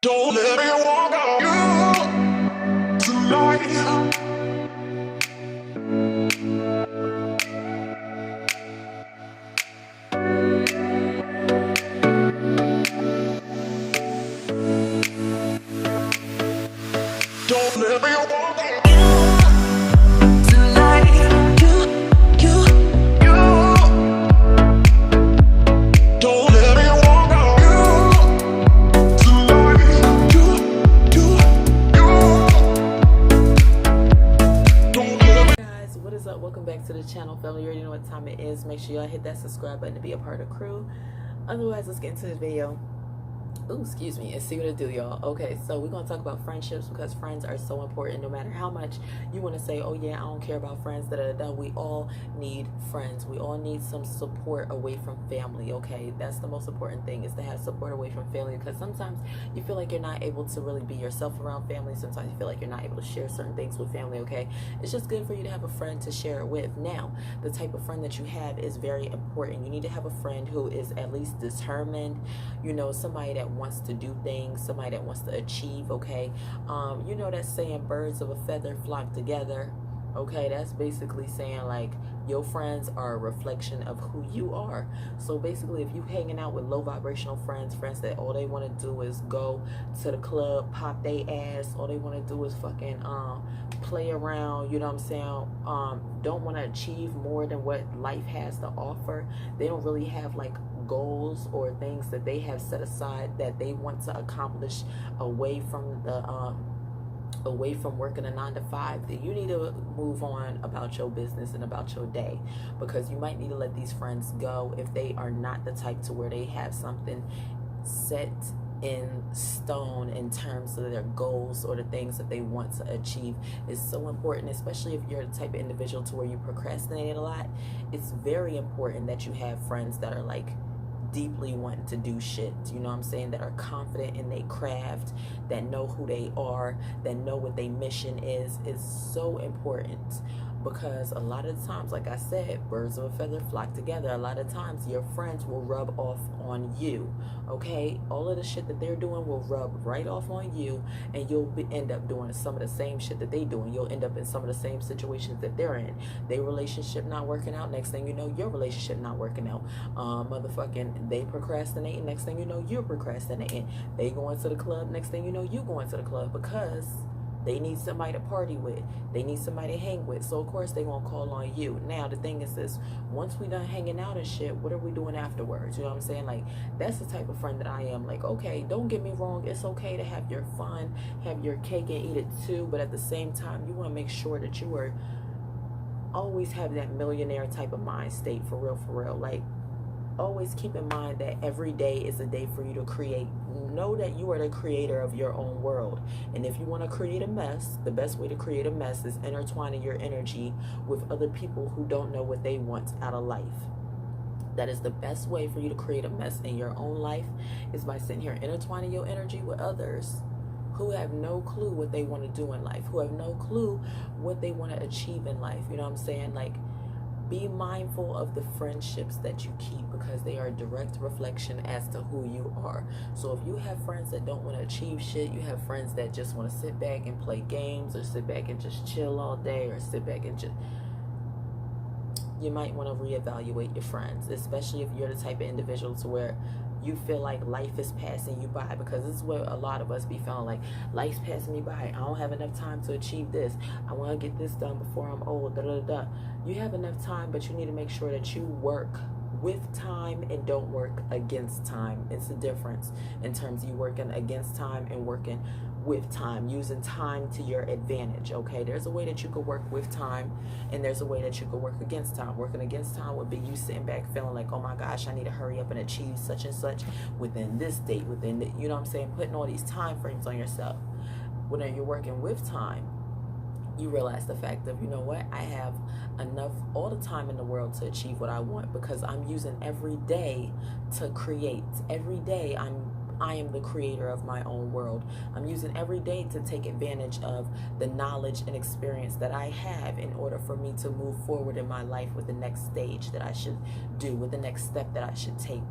Don't let me walk on you tonight. Don't let me walk on you tonight. You. Don't let me walk on you tonight. Don't let me. Guys, what is up? Welcome back to the channel, family. You already know what time it is. Make sure y'all hit that subscribe button to be a part of the crew. Otherwise, let's get into this video. Ooh, excuse me, and see what it do, y'all. Okay, so we're gonna talk about friendships because friends are so important. No matter how much you want to say, oh yeah, I don't care about friends, we all need friends. We all need some support away from family. Okay, that's the most important thing, is to have support away from family, because sometimes you feel like you're not able to really be yourself around family. Sometimes you feel like you're not able to share certain things with family. Okay, it's just good for you to have a friend to share it with. Now, the type of friend that you have is very important. You need to have a friend who is at least determined, you know, somebody that wants to do things, somebody that wants to achieve. Okay, you know that saying, birds of a feather flock together. Okay, that's basically saying like your friends are a reflection of who you are. So basically, if you hanging out with low vibrational friends that all they want to do is go to the club, pop they ass, all they want to do is fucking play around, you know what I'm saying, don't want to achieve more than what life has to offer. They don't really have like goals or things that they have set aside that they want to accomplish away from working a 9-to-5. That you need to move on about your business and about your day, because you might need to let these friends go if they are not the type to where they have something set in stone in terms of their goals or the things that they want to achieve. Is so important, especially if you're the type of individual to where you procrastinate a lot. It's very important that you have friends that are like deeply wanting to do shit, you know what I'm saying, that are confident in their craft, that know who they are, that know what their mission is so important. Because a lot of times, like I said, birds of a feather flock together. A lot of times your friends will rub off on you. Okay, all of the shit that they're doing will rub right off on you, and you'll end up doing some of the same shit that they doing. You'll end up in some of the same situations that they're in. Their relationship not working out, next thing you know, your relationship not working out. Motherfucking, they procrastinating, next thing you know, you're procrastinating. They going to the club, next thing you know, you going to the club, because they need somebody to party with. They need somebody to hang with. So, of course, they gonna call on you. Now, the thing is this. Once we done hanging out and shit, what are we doing afterwards? You know what I'm saying? Like, that's the type of friend that I am. Like, okay, don't get me wrong. It's okay to have your fun, have your cake and eat it too. But at the same time, you want to make sure that you are always have that millionaire type of mind state, for real. Like, always keep in mind that every day is a day for you to create. Know that you are the creator of your own world. And if you want to create a mess, the best way to create a mess is intertwining your energy with other people who don't know what they want out of life. That is the best way for you to create a mess in your own life, is by sitting here intertwining your energy with others who have no clue what they want to do in life, who have no clue what they want to achieve in life. You know what I'm saying? Like, be mindful of the friendships that you keep, because they are a direct reflection as to who you are. So if you have friends that don't want to achieve shit, you have friends that just want to sit back and play games, or sit back and just chill all day, or sit back and just, you might want to reevaluate your friends, especially if you're the type of individual to where you feel like life is passing you by. Because this is where a lot of us be feeling like, life's passing me by, I don't have enough time to achieve this, I want to get this done before I'm old, You have enough time, but you need to make sure that you work with time and don't work against time. It's a difference in terms of you working against time and working with time, using time to your advantage. Okay, there's a way that you could work with time, and there's a way that you could work against time. Working against time would be you sitting back feeling like, oh my gosh, I need to hurry up and achieve such and such within this date, within the, you know what I'm saying, putting all these time frames on yourself. When you're working with time, you realize the fact of, you know what, I have enough, all the time in the world to achieve what I want, because I'm using every day to create. Every day I am the creator of my own world. I'm using every day to take advantage of the knowledge and experience that I have in order for me to move forward in my life with the next stage that I should do, with the next step that I should take.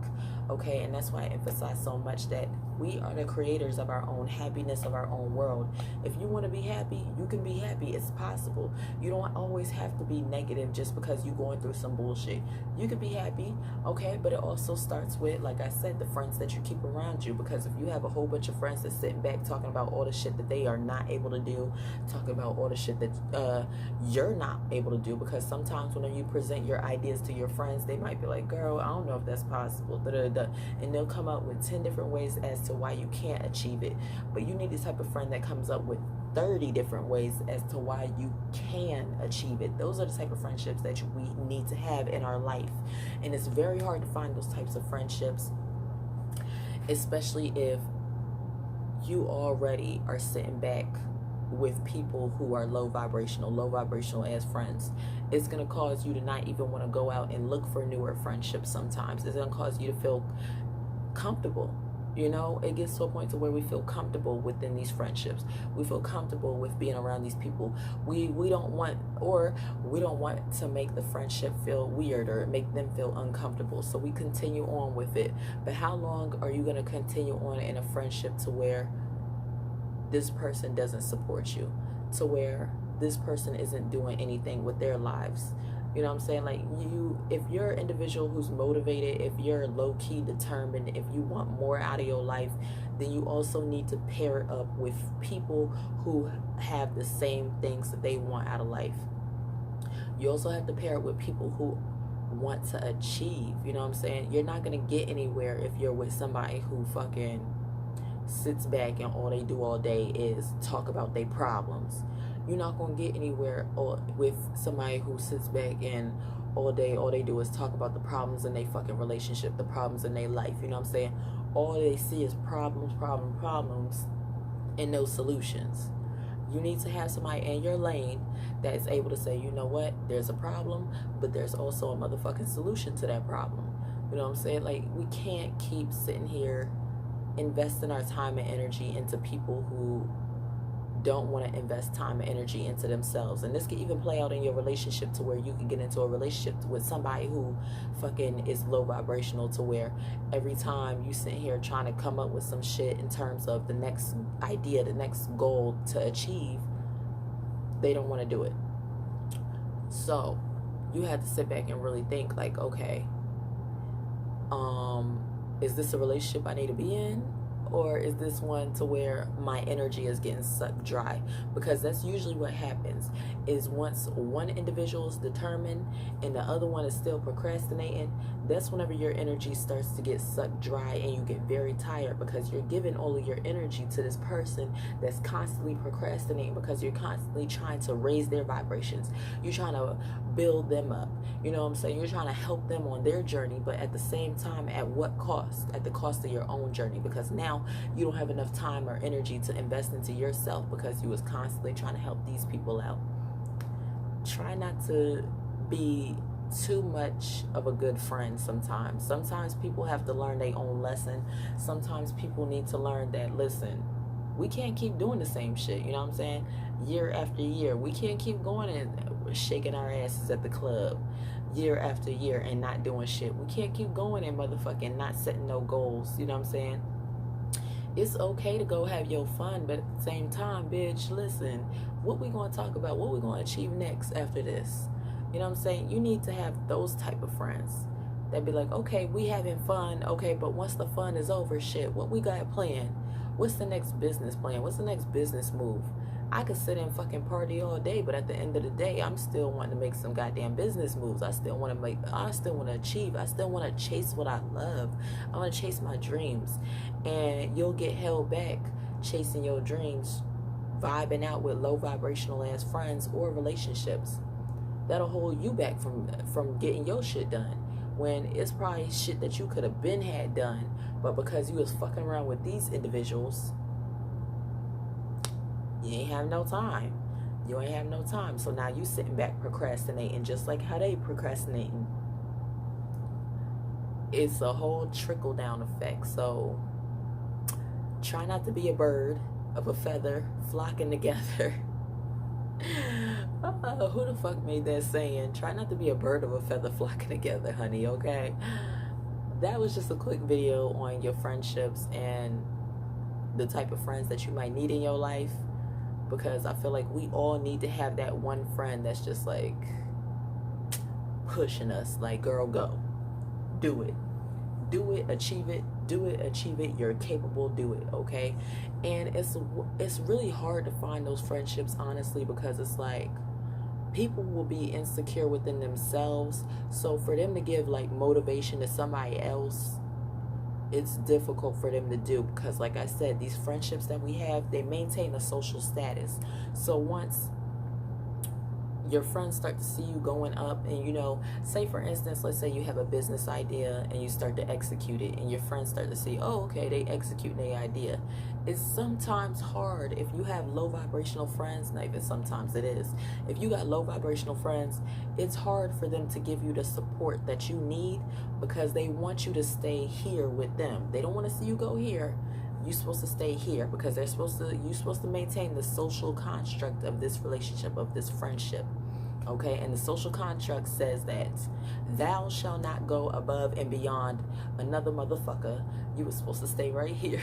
Okay, and that's why I emphasize so much that we are the creators of our own happiness, of our own world. If you want to be happy, you can be happy. It's possible. You don't always have to be negative just because you're going through some bullshit. You can be happy, okay, but it also starts with, like I said, the friends that you keep around you. Because if you have a whole bunch of friends that's sitting back talking about all the shit that they are not able to do, talking about all the shit that you're not able to do, because sometimes when you present your ideas to your friends, they might be like, girl, I don't know if that's possible, da-da-da. And they'll come up with 10 different ways as to why you can't achieve it. But you need this type of friend that comes up with 30 different ways as to why you can achieve it. Those are the type of friendships that we need to have in our life. And it's very hard to find those types of friendships, especially if you already are sitting back with people who are low vibrational as friends. It's going to cause you to not even want to go out and look for newer friendships sometimes. It's going to cause you to feel comfortable. You know, it gets to a point to where we feel comfortable within these friendships. We feel comfortable with being around these people. We don't want to make the friendship feel weird or make them feel uncomfortable. So we continue on with it. But how long are you going to continue on in a friendship to where this person doesn't support you, to where this person isn't doing anything with their lives? You know what I'm saying? Like, if you're an individual who's motivated, if you're low-key determined, if you want more out of your life, then you also need to pair up with people who have the same things that they want out of life. You also have to pair up with people who want to achieve. You know what I'm saying? You're not going to get anywhere if you're with somebody who fucking sits back and all they do all day is talk about their problems. You're not going to get anywhere with somebody who sits back and all they do is talk about the problems in their fucking relationship, the problems in their life. You know what I'm saying? All they see is problems, and no solutions. You need to have somebody in your lane that is able to say, you know what, there's a problem, but there's also a motherfucking solution to that problem. You know what I'm saying? Like, we can't keep sitting here investing our time and energy into people who don't want to invest time and energy into themselves. And this can even play out in your relationship, to where you can get into a relationship with somebody who fucking is low vibrational, to where every time you sit here trying to come up with some shit in terms of the next idea, the next goal to achieve, they don't want to do it. So you have to sit back and really think, like, okay, is this a relationship I need to be in? Or is this one to where my energy is getting sucked dry? Because that's usually what happens, is once one individual is determined and the other one is still procrastinating, that's whenever your energy starts to get sucked dry and you get very tired, because you're giving all of your energy to this person that's constantly procrastinating, because you're constantly trying to raise their vibrations. You're trying to build them up. You know what I'm saying? You're trying to help them on their journey, but at the same time, at what cost? At the cost of your own journey, because now you don't have enough time or energy to invest into yourself, because you was constantly trying to help these people out. Try not to be too much of a good friend sometimes. Sometimes people have to learn their own lesson. Sometimes people need to learn that, listen, we can't keep doing the same shit, you know what I'm saying? Year after year. We can't keep going and shaking our asses at the club year after year and not doing shit. We can't keep going and motherfucking not setting no goals, you know what I'm saying? It's okay to go have your fun, but at the same time, bitch, listen, what we going to talk about? What we going to achieve next after this? You know what I'm saying? You need to have those type of friends that be like, okay, we having fun, okay, but once the fun is over, shit, what we got planned? What's the next business plan? What's the next business move? I could sit and fucking party all day, but at the end of the day, I'm still wanting to make some goddamn business moves. I still want to achieve. I still want to chase what I love. I want to chase my dreams. And you'll get held back chasing your dreams, vibing out with low vibrational ass friends or relationships. That'll hold you back from getting your shit done, when it's probably shit that you could have been had done, but because you was fucking around with these individuals, you ain't have no time. You ain't have no time. So now you sitting back procrastinating, just like how they procrastinating. It's a whole trickle down effect. So try not to be a bird of a feather flocking together. Who the fuck made that saying? Try not to be a bird of a feather flocking together, honey, okay? that was just a quick video on your friendships and the type of friends that you might need in your life, because I feel like we all need to have that one friend that's just like pushing us, like, girl, go, do it, achieve it, you're capable, do it, okay? And it's really hard to find those friendships, honestly, because it's like people will be insecure within themselves, so for them to give like motivation to somebody else, it's difficult for them to do, because like I said, these friendships that we have, they maintain a social status. So once your friends start to see you going up, and you know, say for instance, let's say you have a business idea and you start to execute it, and your friends start to see, oh, okay, they execute their idea. It's sometimes hard if you have low vibrational friends. Not even sometimes, it is. If you got low vibrational friends, it's hard for them to give you the support that you need, because they want you to stay here with them. They don't want to see you go here. You're supposed to stay here, because you're supposed to maintain the social construct of this relationship, of this friendship, okay? And the social construct says that thou shall not go above and beyond another motherfucker. You were supposed to stay right here.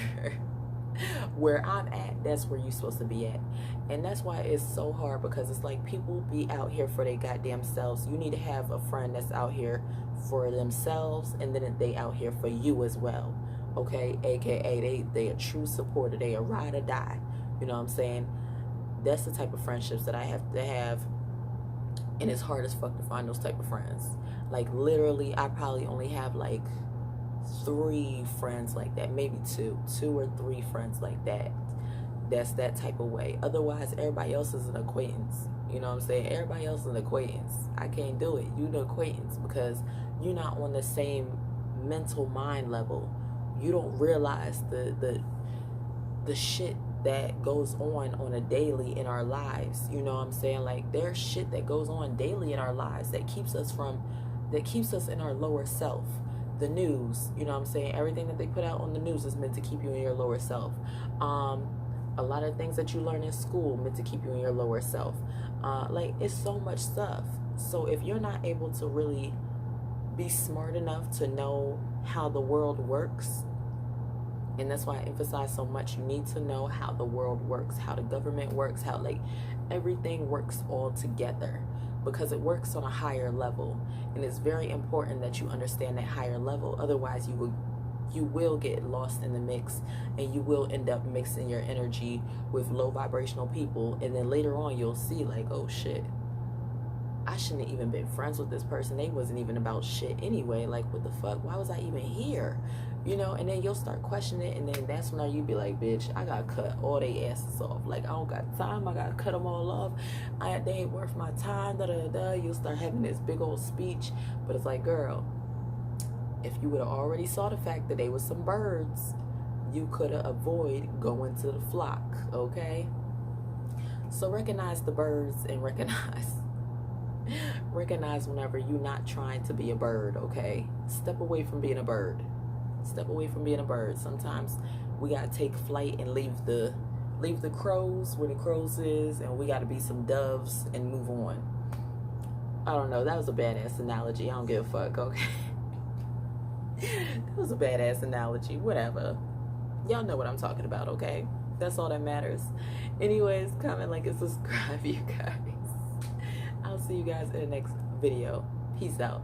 Where I'm at, that's where you're supposed to be at. And that's why it's so hard, because it's like people be out here for their goddamn selves. You need to have a friend that's out here for themselves, and then they out here for you as well, okay? AKA they a true supporter, they a ride or die, you know what I'm saying? That's the type of friendships that I have to have, and it's hard as fuck to find those type of friends. Like literally, I probably only have like 3 friends like that, maybe two or three friends like that, that's that type of way. Otherwise, everybody else is an acquaintance, you know what I'm saying? Everybody else is an acquaintance. I can't do it. You an acquaintance, because you're not on the same mental mind level. You don't realize the shit that goes on a daily in our lives, you know what I'm saying? Like, there's shit that goes on daily in our lives that keeps us in our lower self. The news, you know what I'm saying? Everything that they put out on the news is meant to keep you in your lower self. A lot of things that you learn in school meant to keep you in your lower self. Like, it's so much stuff. So if you're not able to really be smart enough to know how the world works, and that's why I emphasize so much, you need to know how the world works, how the government works, how like everything works all together, because it works on a higher level. And it's very important that you understand that higher level. Otherwise, you will get lost in the mix, and you will end up mixing your energy with low vibrational people. And then later on, you'll see like, oh shit, I shouldn't have even been friends with this person. They wasn't even about shit anyway. Like, what the fuck? Why was I even here? You know, and then you'll start questioning it, and then that's when you be like, bitch, I gotta cut all they asses off. Like, I don't got time, I gotta cut them all off. They ain't worth my time, da-da-da. You'll start having this big old speech, but it's like, girl, if you would have already saw the fact that they was some birds, you could have avoided going to the flock, okay? So recognize the birds, and recognize whenever you're not trying to be a bird, okay? Step away from being a bird. Step away from being a bird. Sometimes we gotta take flight and leave the crows where the crows is, and we gotta be some doves and move on. I don't know, that was a badass analogy. I don't give a fuck, okay? That was a badass analogy. Whatever. Y'all know what I'm talking about, okay? That's all that matters. Anyways, comment, like, and subscribe, you guys. I'll see you guys in the next video. Peace out.